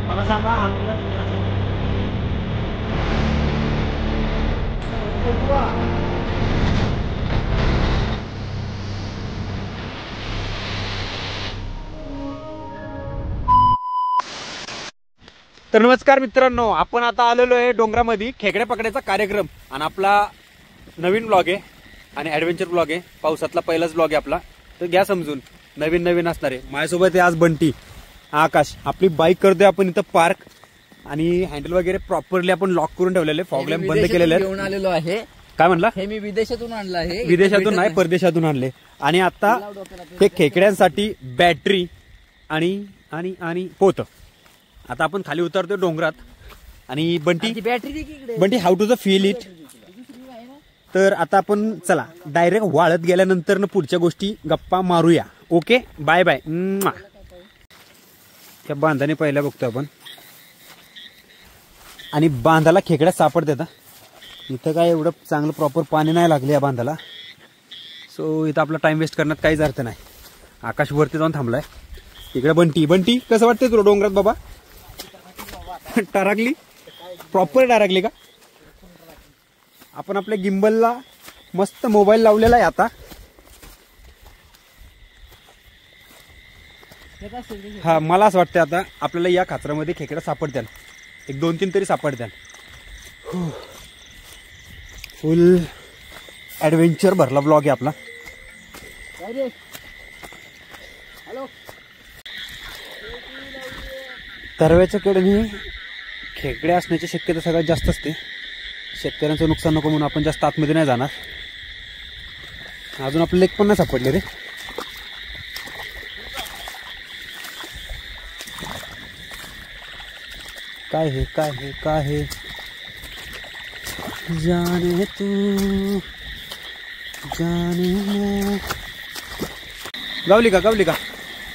मला सांगा तर नमस्कार मित्रांनो, आपण आता आलेलो आहे डोंगरामध्ये खेकड्या पकडायचा कार्यक्रम आणि आपला नवीन ब्लॉग आहे आणि ॲडव्हेंचर ब्लॉग आहे. पावसातला पहिलाच ब्लॉग आहे आपला, तर घ्या समजून. नवीन असणार आहे. माझ्यासोबत आहे आज बंटी, आकाश. आपली बाईक करतोय आपण इथं पार्क आणि हँडल वगैरे प्रॉपरली आपण लॉक करून ठेवलेले, फॉग लॅम्प बंद केलेले आहेत. घेऊन आलेलो आहे. काय म्हणला? हे मी विदेशातून आणलं आहे. विदेशातून नाही, परदेशातून आणले. आणि आता हे खेकड्यांसाठी बॅटरी आणि आणि आणि पोत. आता आपण खाली उतरतोय डोंगरात आणि Bunty how to the feel it. तर आता आपण चला डायरेक्ट वाळत गेल्यानंतर पुढच्या गोष्टी गप्पा मारूया. Okay, bye bye. त्या बांधाने पहिला बघतो आपण. आणि बांधाला खेकड्या सापडतात. इथं काय एवढं चांगलं प्रॉपर पाणी नाही लागले या बांधाला, सो इथं आपला टाइम वेस्ट करण्यात काहीच अर्थ नाही. आकाश वरती जाऊन थांबलाय. इकडे बंटी कसं वाटतंय तुला डोंगरात बाबा? टारागली प्रॉपर टारागली का? आपण आपल्या गिम्बलला मस्त मोबाईल लावलेला आहे आता. हा, मला असं वाटतं आता आपल्याला या खाचरामध्ये खेकड्या सापडत्याल. एक 2-3 तरी सापडत्याल. फुल ॲडव्हेंचर भरला ब्लॉग आहे आपला. तरव्याच्या कडेने खेकड्या असण्याची शक्यता सगळ्यात जास्त असते. शेतकऱ्यांचं नुकसान नको म्हणून आपण जास्त आतमध्ये नाही जाणार. अजून आपले लेक पण नाही सापडले रे. काय हे जाने तू जाने. गावली का?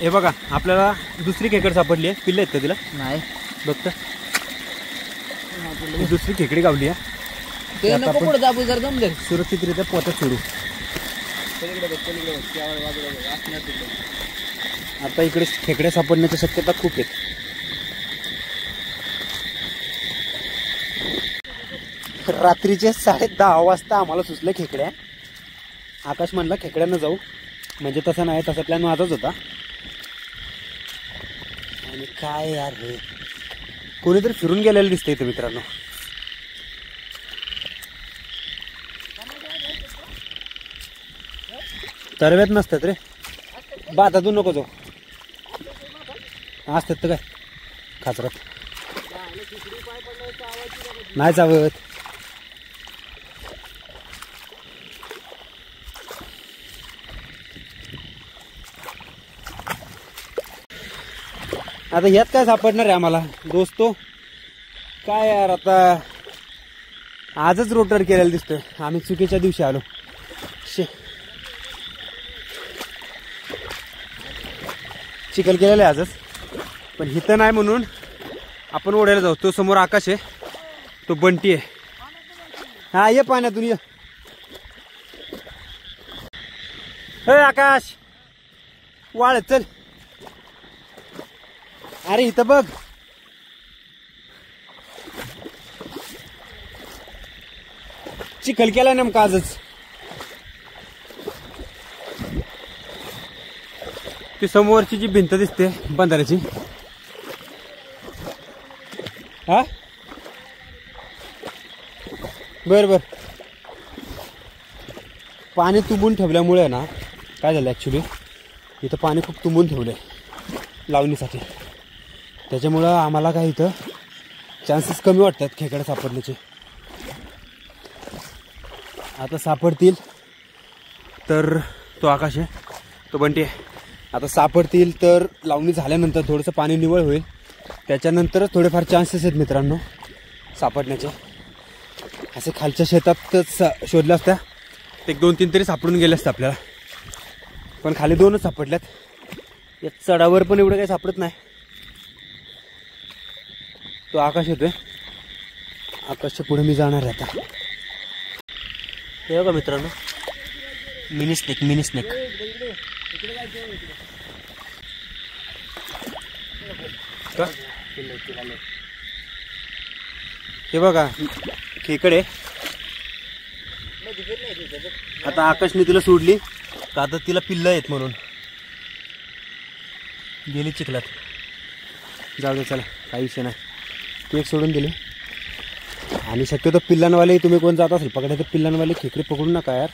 हे बघा, आपल्याला दुसरी खेकड सापडली आहे. पिल्ले आहेत का तिला? नाही, बघता दुसरी खेकडी गावली आहे. सुरक्षितरित्या पोटात सोडू. आता इकडे खेकड्या सापडण्याची शक्यता खूप आहे. रात्रीचे 10:30 वाजता आम्हाला सुचले खेकड्या. आकाश म्हणला खेकड्यांना जाऊ, म्हणजे तसं नाही, तसा प्लॅन माझाच होता. आणि काय यार, हे कोणीतरी फिरून गेलेलं दिसतंय इथं मित्रांनो. तरव्यात नसतात रे, बातातून नको जाऊ. असतात तर काय खाचरात नाही चावत. आता यात काय सापडणार आहे आम्हाला दोस्तो? काय यार, आता आजच रोटर केलेलं दिसतोय. आम्ही चुकीच्या दिवशी आलो. चिखल केलेलं आहे आजच, पण हिथं नाही म्हणून आपण ओढायला जाऊ. तो समोर आकाश आहे, तो बंटी आहे. हा, ये पाण्यातून ये. आकाश वाळ चल. अरे इथं बघ, चिखल केला नेमका आजच. ती समोरची जी भिंत दिसते बंधाऱ्याची, हा बर पाणी तुंबून ठेवल्यामुळे ना काय झालं, ॲक्च्युली इथं पाणी खूप तुंबून ठेवलंय लावणीसाठी. त्याच्यामुळं आम्हाला काय इथं चान्सेस कमी वाटतात खेकडे सापडण्याचे. आता सापडतील तर तो आकाश आहे, तो बंटी आहे. आता सापडतील तर लावणी झाल्यानंतर थोडंसं पाणी निवळ होईल, त्याच्यानंतरच थोडेफार चान्सेस आहेत मित्रांनो सापडण्याचे. असे खालच्या शेतातच शोधल्या असत्या 1-2-3 तरी सापडून गेले असते आपल्याला, पण खाली 2च सापडल्यात. या चढावर पण एवढं काही सापडत नाही. तो आकाश येतोय, आकाशच्या पुढे मी जाणार आहे आता. हे बघा मित्रांनो, मिनी स्नेक हे बघा खेकडे. आता आकाशने तिला सोडली तर आता तिला पिल्लं आहेत म्हणून गेली चिखलात. जाऊ दे चला, काही विषय नाही. ती एक सोडून दिली. आणि शक्यतो पिल्लांवाले तुम्ही कोण जात असेल पकडायचं, पिल्लांवाले खेकडे पकडू नका यार.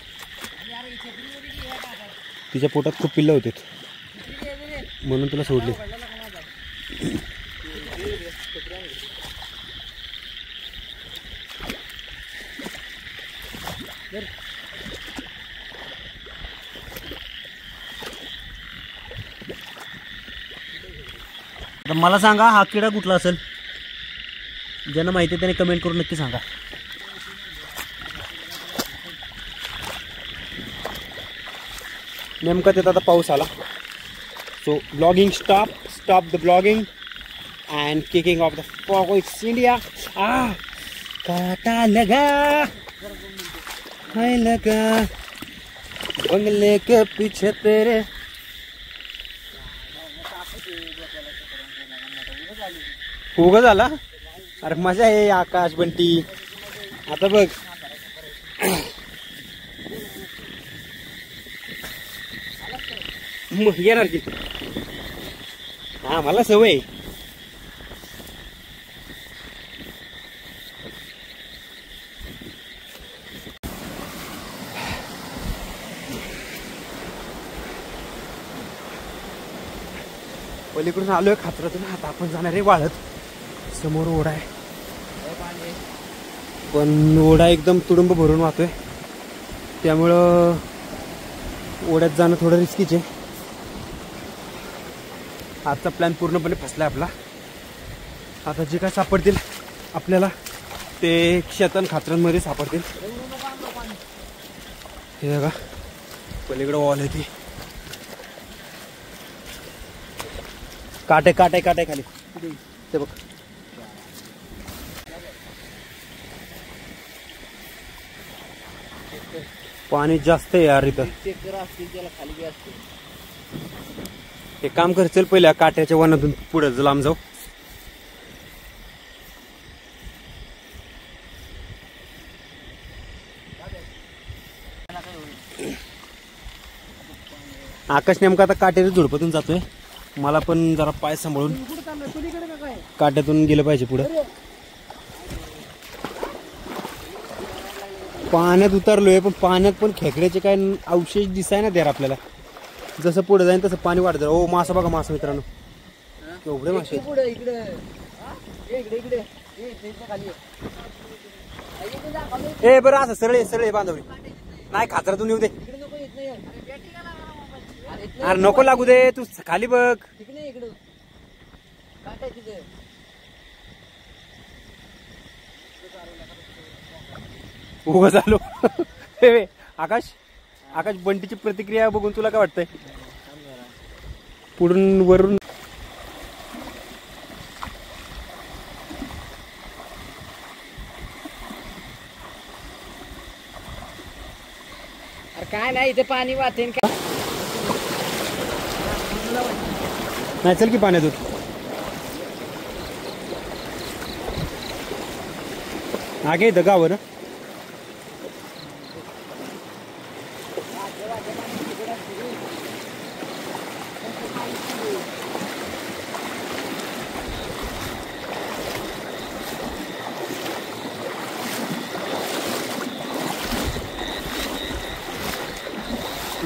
तिच्या पोटात खूप पिल्लं होते म्हणून तुला सोडली. मला सांगा हा किडा कुठला असेल, ज्यांना माहिती आहे त्याने कमेंट करून नक्की सांगा. नेमका त्यात आता पाऊस आला. So blogging stop the blogging and kicking off the fox India. काटा लगा है लगा बंगले के पीछे तेरे. उगा झाला. अरे मजा आहे आकाश बंटी. आता बघ येणार की. हा मला सवय. पलीकडून आलोय खाचरातून. आता आपण जाणार आहे वाळत. समोर ओढा आहे पण ओढा एकदम तुडुंब भरून वाहतोय त्यामुळं ओढ्यात जाणं थोडं रिस्कीच आहे. आजचा प्लॅन पूर्णपणे फसलाय आपला. आता जे काय सापडतील आपल्याला ते शेतन खाचरांमध्ये सापडतील. हे बघा पलीकडे वॉल आहे ती. काटे काटे काटे खाली ते बघ. पाणी जास्त आहे यार इथं. एक काम कर, चल पहिल्या काट्याच्या वनातून पुढे लांब जाऊ. आकाश नेमका आता काट्याच्या झुडपातून जातोय. मला पण जरा पाय सांभाळून काट्यातून गेलं पाहिजे पुढे. पाण्यात उतरलोय पण पाण्यात पण खेकड्याचे काय अवशेष दिसाय ना त्याला आपल्याला. जसं पुढे जाईन तसं पाणी वाढत. ओ मासा बघा, मासा मित्रांनो केवढे मासे. ए बरं असं सरळे सरळे बांधवली नाही, खाचरातून येऊ दे. अरे नको लागू दे, तू खाली बघ. उगा झालो. आकाश आकाश बंटीची प्रतिक्रिया बघून तुला काय वाटतंय? पुढून वरून काय नाही इथे पाणी वाहते. नाही चल की पाण्यातून. आगे इथं गाव ना.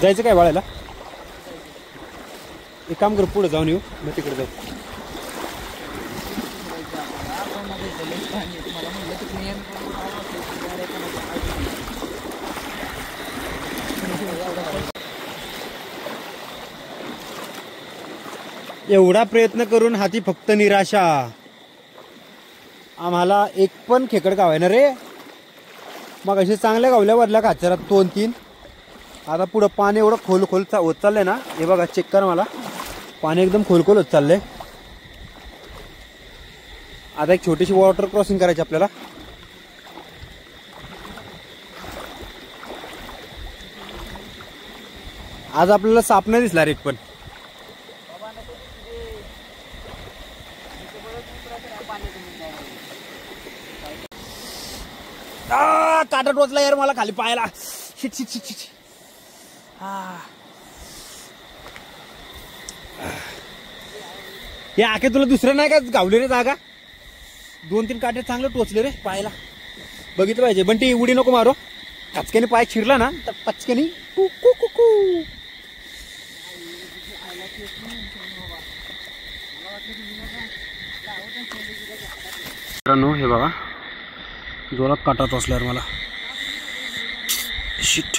जायचं काय वाळायला? एक काम करू, पुढे जाऊन येऊ मग तिकडे जाऊ. एवढा प्रयत्न करून हाती फक्त निराशा. आम्हाला एक पण खेकड गावायना रे. मग असे चांगल्या गावल्या वरल्या खाचरात 2-3. आता पुढं पाणी एवढं खोल खोल होत चाललंय ना. हे बघा चेक करा, मला पाणी एकदम खोल खोल होत चाललंय. आता एक छोटीशी वॉटर क्रॉसिंग करायची आपल्याला. आज आपल्याला साप नाही दिसला रे एक पण. काटा टोचला यार मला खाली पायाला. Shit shit shit shit. हे आके तुला दुसरं नाही का गावले रे जागा. 2-3 काटे चांगले टोचले रे पायाला. बघितलं पाहिजे बंटी. उडी नको मारो. कचक्याने पाय चिरला ना तर पचक्याने कू कू कू कू. मित्रांनो हे बघा जोरात काटा टोचल्यावर मला. शिट.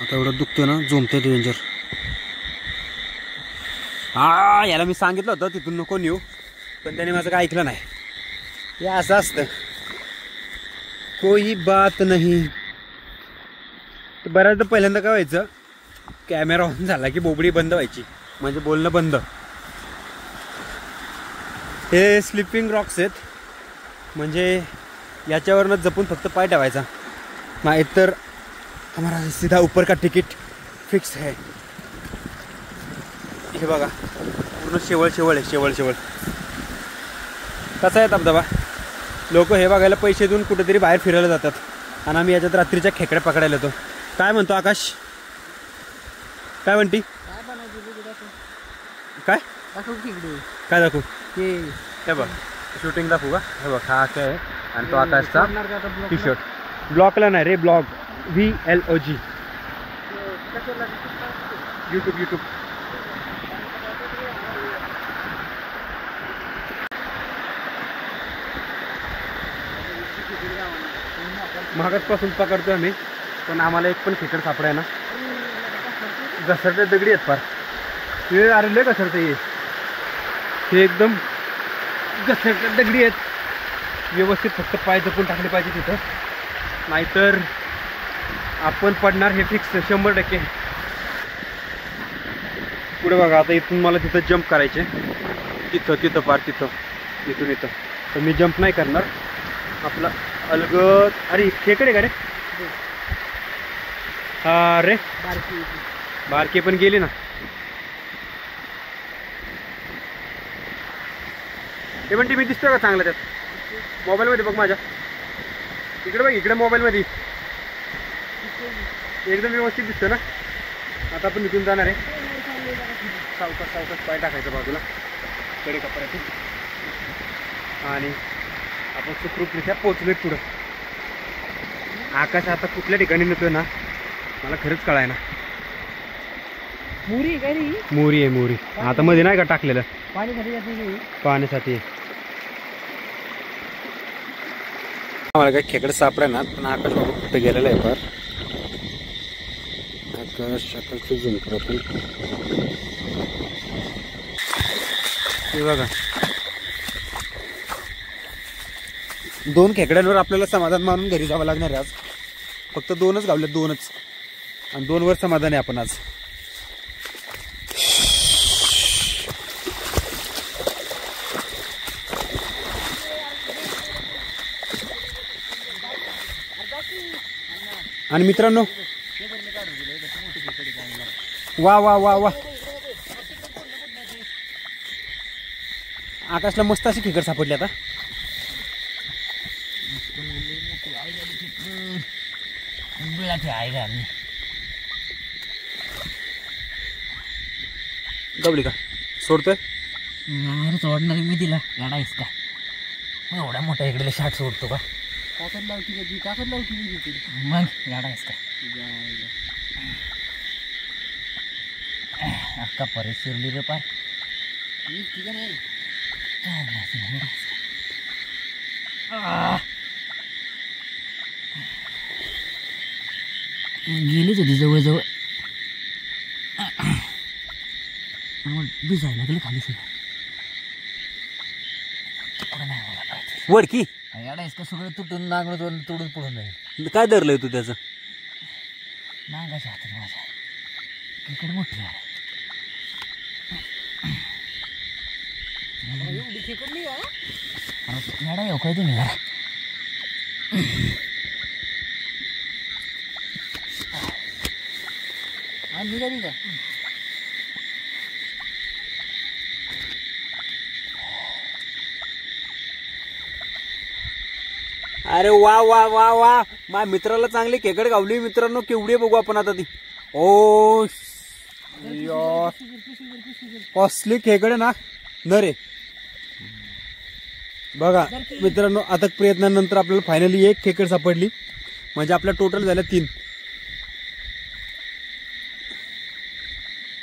आता एवढं दुखतं ना झोमते डेंजर. याला मी सांगितलं होतं तिथून नको नेऊ पण त्याने माझं काय ऐकलं नाही. हे असं असतं. कोई बात नाही. तर बऱ्याचदा पहिल्यांदा काय व्हायचं कॅमेरा ऑन झाला की बोबडी बंद व्हायची म्हणजे बोलणं बंद. हे स्लिपिंग रॉक्स आहेत म्हणजे याच्यावरनं जपून फक्त पाय ठेवायचा नाही तर हमारा सीधा ऊपर का तिकीट फिक्स है. हे बघा पूर्ण शेवळ शेवळ आहे. शेवळ शेवळ कसा आहे धबधबा. लोक हे बघायला पैसे देऊन कुठेतरी बाहेर फिरायला जातात आणि आम्ही याच्यात रात्रीच्या खेकड्या पकडायला येतो. काय म्हणतो आकाश. काय म्हणती. काय काय दाखवू. हे बघ शूटिंग दाखवू का. हे बघ हा काय आहे आणि तो आकाशचा टी शर्ट. ब्लॉकला नाही रे ब्लॉग VLOG यूट्यूब. महागातपासून पकडतो आम्ही पण आम्हाला एक पण खेकड सापडाय ना. घसरते दगडी आहेत फार. हे अरे लय घसरते. हे एकदम घसरते दगडी आहेत. व्यवस्थित फक्त पाय जपून टाकले पाहिजे तिथं नाहीतर आपण पडणार हे फिक्स 100%. पुढे बघा आता इथून मला तिथं जंप करायचे. तिथं पार तिथं इथून इथं तर मी जंप नाही करणार. आपला अलगद. अरे खेकडे का रे. हा रे बारके पण गेली ना. हे म्हणते मी दिसतोय का चांगलं त्यात मोबाईलमध्ये. बघ माझ्या इकडे बघ. इकडे मोबाईलमध्ये एकदम व्यवस्थित दिसतं ना. आता आपण इथून जाणार आहे. सावकाश पाय टाकायचं बाजूला कडे कपड्यातून आणि आपण सुखरूपरित्या पोचलोय पुढं. आकाश आता कुठल्या ठिकाणी नेतोय ना मला खरंच कळाय ना. मोरी काय रे. मोरी आहे मोरी. आता मध्ये नाही का टाकलेलं पाण्यासाठी. आम्हाला काय खेकड सापडा ना पण आकाश बाबा कुठं गेलेला आहे फार. आकाश झूम करतो. हे बघा 2 खेकड्यांवर आपल्याला समाधान मानून घरी जावं लागणार आहे आज. फक्त 2च गावले 2च आणि 2 वर समाधान आहे आपण आज. आणि मित्रांनो वा वा वा वा आकाशला मस्त अशी खेकड सापडली. आता गवली का सोडतोय. सोडणार मी तिला गाडा आहेस का. एवढ्या मोठ्या इकडे शाट सोडतो का. काकड लावती मग गाडा आहेस का. अक्का परत शिरली रे पार. गेलीच होती जवळजवळ. भिजायला लागलं खाली सगळं. वडकी याडायस का सगळं तुटून नागणं तोडून पडून जाईल. काय धरलंय तू त्याचं. नागाच्या हातात माझ्या इकडे मोठी आहे. याडा येऊ काय तुम्ही जरा. निघाली का? अरे वा वा वा वा, माझ्या मित्राला चांगली खेकड गावली मित्रांनो. केवढी बघू आपण आता ती. ओ कॉस्टली खेकड ना नरे. बघा मित्रांनो, आता प्रयत्नानंतर आपल्याला फायनली एक खेकड सापडली. म्हणजे आपल्या टोटल झाल्या 3.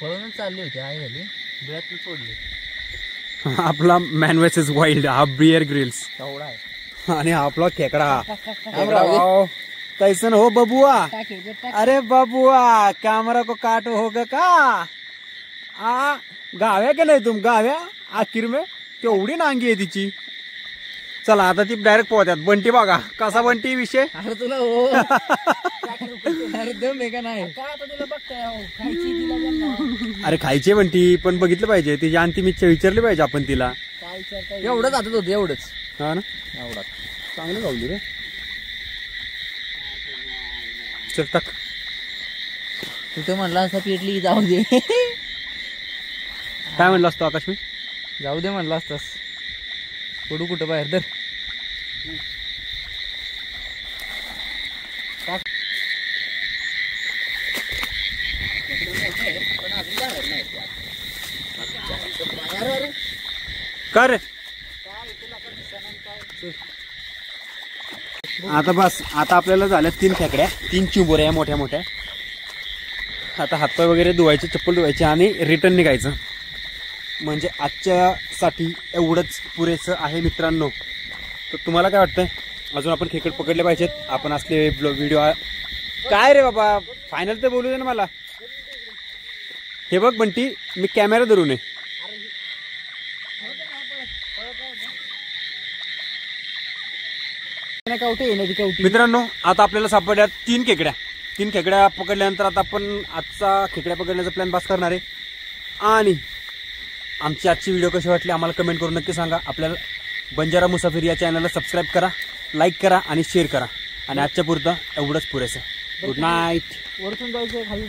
पळूनच चालली होती आई झाली बिळात सोडली. आपला मॅन वर्सेस वाईल्ड हा बियर ग्रिल्स तेवढा आहे. आणि आपला खेकडा. कैसन हो बबुआ? अरे बबुआ कॅमेरा को काटो होगा का? आ गाव्या के नाही तुम गाव्या आखिर में केवढी नांगी आहे तिची. चला आता ती डायरेक्ट पोहत्यात. बंटी बघा कसा बंटी विषय. अरे तुला हो अरे दम आहे का नाही काय आता तुला बघताय खायची तिला. अरे खायची बंटी पण बघितलं पाहिजे तिची अंतिम इच्छा विचारली पाहिजे आपण तिला. एवढंच आता होतं एवढंच. हा ना एवढा चांगलं गावली रे. चल टाक. तू तर म्हणला असं पेटली जाऊ दे. काय म्हणलं असतो आकाश मी? जाऊ दे म्हणला असतास. पडू कुठं बाहेर दर. का रे आता बस. आता आपल्याला झाल्या 3 खेकड्या, 3 चिंबोऱ्या मोठ्या मोठ्या. आता हातपाय वगैरे धुवायचे, चप्पल धुवायचे आणि रिटर्न निघायचं. म्हणजे आजच्यासाठी एवढंच पुरेसं आहे मित्रांनो. तर तुम्हाला काय वाटतंय? अजून आपण खेकड पकडले पाहिजेत. आपण असले व्हिडिओ काय रे बाबा फायनल तर बोलू दे ना मला. हे बघ बंटी मी कॅमेरा धरू नये. मित्रांनो आता आपल्याला सापडल्या 3 खेकड्या. 3 खेकड्या पकडल्यानंतर आता आपण आजचा खेकड्या पकडण्याचा प्लॅन पास करणार आहे. आणि आमची आजची व्हिडिओ कशी वाटली आम्हाला कमेंट करून नक्की सांगा. आपल्याला बंजारा मुसाफिर या चॅनलला सबस्क्राईब करा, लाईक करा आणि शेअर करा. आणि आजच्या पुरतं एवढंच पुरेसं. Good night. वरतून जायचं खाली.